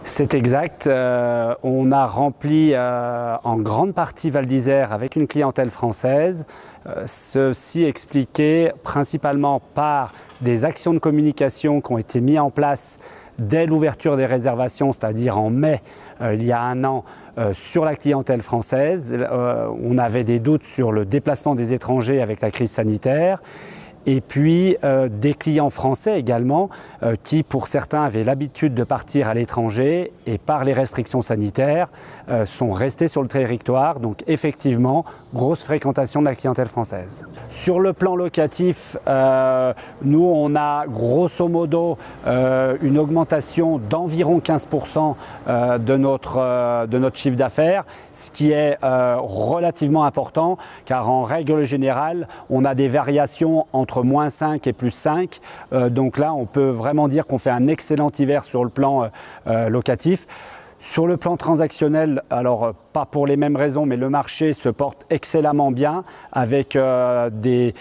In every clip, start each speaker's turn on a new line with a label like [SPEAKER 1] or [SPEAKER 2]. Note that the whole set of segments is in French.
[SPEAKER 1] C'est exact. On a rempli en grande partie Val d'Isère avec une clientèle française. Ceci expliqué principalement par des actions de communication qui ont été mises en place dès l'ouverture des réservations, c'est-à-dire en mai il y a un an, sur la clientèle française. On avait des doutes sur le déplacement des étrangers avec la crise sanitaire. Et puis des clients français également qui pour certains avaient l'habitude de partir à l'étranger et par les restrictions sanitaires sont restés sur le territoire. Donc effectivement, grosse fréquentation de la clientèle française. Sur le plan locatif, nous on a grosso modo une augmentation d'environ 15% de notre chiffre d'affaires, ce qui est relativement important car en règle générale, on a des variations entre moins 5 et plus 5. Donc là, on peut vraiment dire qu'on fait un excellent hiver sur le plan locatif. Sur le plan transactionnel, alors pas pour les mêmes raisons, mais le marché se porte excellemment bien avec des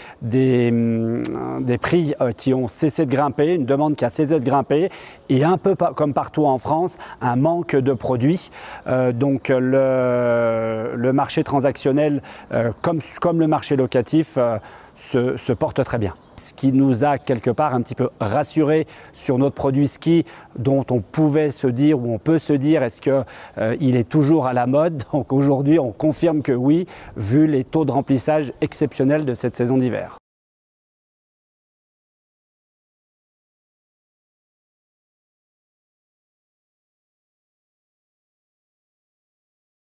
[SPEAKER 1] prix qui ont cessé de grimper, une demande qui a cessé de grimper et un peu comme partout en France, un manque de produits. Donc le marché transactionnel, comme le marché locatif, se porte très bien. Ce qui nous a quelque part un petit peu rassuré sur notre produit ski dont on pouvait se dire ou on peut se dire est-ce qu'il est toujours à la mode. Donc aujourd'hui on confirme que oui, vu les taux de remplissage exceptionnels de cette saison d'hiver.